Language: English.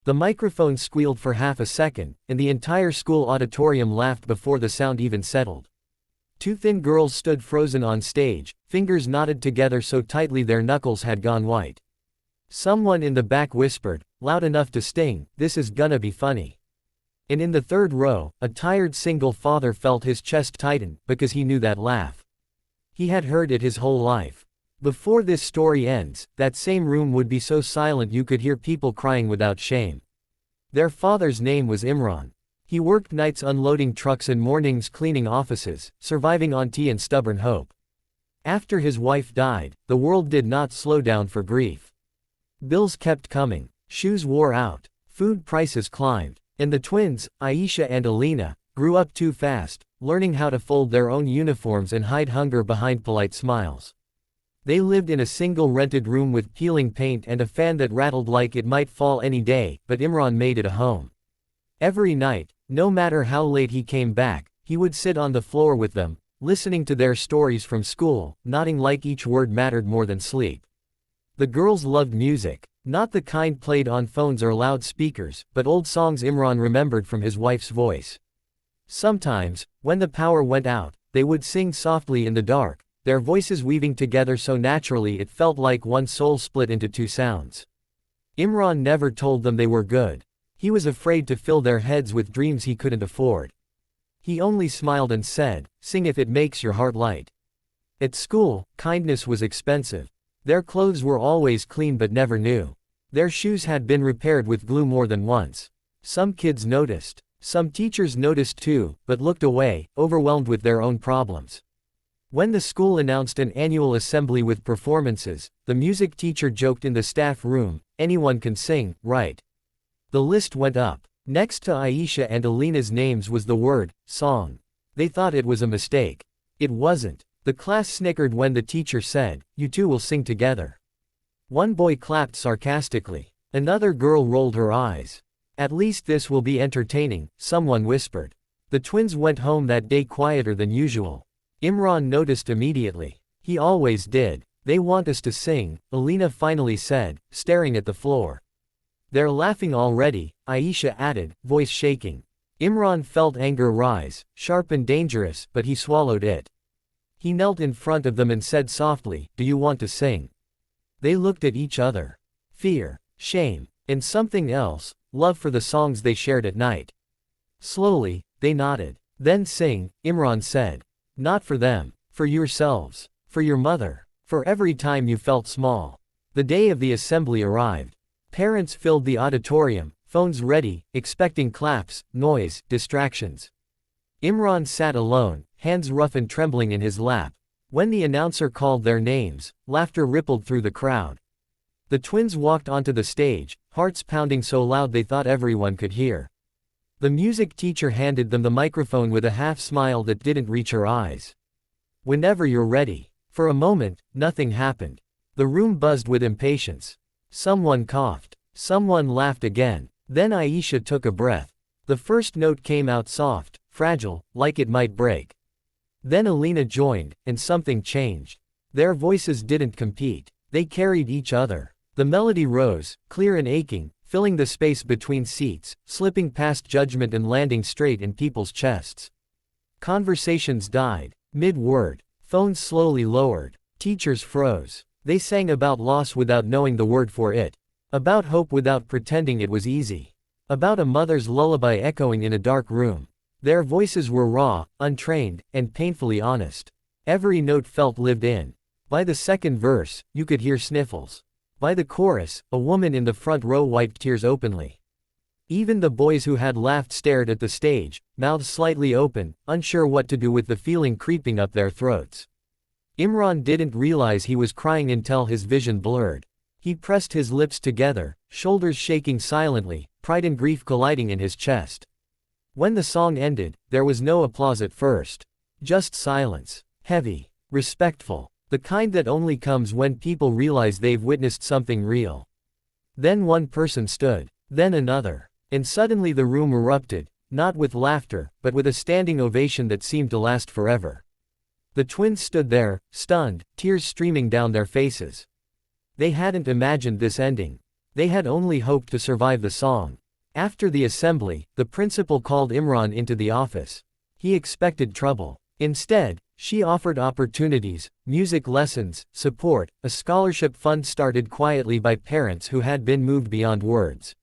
The microphone squealed for half a second, and the entire school auditorium laughed before the sound even settled. Two thin girls stood frozen on stage, fingers knotted together so tightly their knuckles had gone white. Someone in the back whispered, loud enough to sting, "This is gonna be funny." And in the third row, a tired single father felt his chest tighten, because he knew that laugh. He had heard it his whole life. Before this story ends, that same room would be so silent you could hear people crying without shame. Their father's name was Imran. He worked nights unloading trucks and mornings cleaning offices, surviving on tea and stubborn hope. After his wife died, the world did not slow down for grief. Bills kept coming, shoes wore out, food prices climbed, and the twins, Aisha and Alina, grew up too fast, learning how to fold their own uniforms and hide hunger behind polite smiles. They lived in a single rented room with peeling paint and a fan that rattled like it might fall any day, but Imran made it a home. Every night, no matter how late he came back, he would sit on the floor with them, listening to their stories from school, nodding like each word mattered more than sleep. The girls loved music, not the kind played on phones or loudspeakers, but old songs Imran remembered from his wife's voice. Sometimes, when the power went out, they would sing softly in the dark, their voices weaving together so naturally it felt like one soul split into two sounds. Imran never told them they were good. He was afraid to fill their heads with dreams he couldn't afford. He only smiled and said, "Sing if it makes your heart light." At school, kindness was expensive. Their clothes were always clean but never new. Their shoes had been repaired with glue more than once. Some kids noticed. Some teachers noticed too, but looked away, overwhelmed with their own problems. When the school announced an annual assembly with performances, the music teacher joked in the staff room, "Anyone can sing, right?" The list went up. Next to Aisha and Alina's names was the word, song. They thought it was a mistake. It wasn't. The class snickered when the teacher said, "You two will sing together." One boy clapped sarcastically. Another girl rolled her eyes. "At least this will be entertaining," someone whispered. The twins went home that day quieter than usual. Imran noticed immediately. He always did. "They want us to sing," Alina finally said, staring at the floor. "They're laughing already," Aisha added, voice shaking. Imran felt anger rise, sharp and dangerous, but he swallowed it. He knelt in front of them and said softly, "Do you want to sing?" They looked at each other. Fear, shame, and something else, love for the songs they shared at night. Slowly, they nodded. "Then sing," Imran said. "Not for them, for yourselves, for your mother, for every time you felt small." The day of the assembly arrived. Parents filled the auditorium, phones ready, expecting claps, noise, distractions. Imran sat alone, hands rough and trembling in his lap. When the announcer called their names, laughter rippled through the crowd. The twins walked onto the stage, hearts pounding so loud they thought everyone could hear. The music teacher handed them the microphone with a half smile that didn't reach her eyes. "Whenever you're ready." For a moment, nothing happened. The room buzzed with impatience. Someone coughed. Someone laughed again. Then Aisha took a breath. The first note came out soft, fragile, like it might break. Then Alina joined, and something changed. Their voices didn't compete. They carried each other. The melody rose, clear and aching, filling the space between seats, slipping past judgment and landing straight in people's chests. Conversations died. Mid-word. Phones slowly lowered. Teachers froze. They sang about loss without knowing the word for it. About hope without pretending it was easy. About a mother's lullaby echoing in a dark room. Their voices were raw, untrained, and painfully honest. Every note felt lived in. By the second verse, you could hear sniffles. By the chorus, a woman in the front row wiped tears openly. Even the boys who had laughed stared at the stage, mouths slightly open, unsure what to do with the feeling creeping up their throats. Imran didn't realize he was crying until his vision blurred. He pressed his lips together, shoulders shaking silently, pride and grief colliding in his chest. When the song ended, there was no applause at first. Just silence. Heavy. Respectful. The kind that only comes when people realize they've witnessed something real. Then one person stood. Then another. And suddenly the room erupted, not with laughter, but with a standing ovation that seemed to last forever. The twins stood there, stunned, tears streaming down their faces. They hadn't imagined this ending. They had only hoped to survive the song. After the assembly, the principal called Imran into the office. He expected trouble. Instead, she offered opportunities, music lessons, support, a scholarship fund started quietly by parents who had been moved beyond words.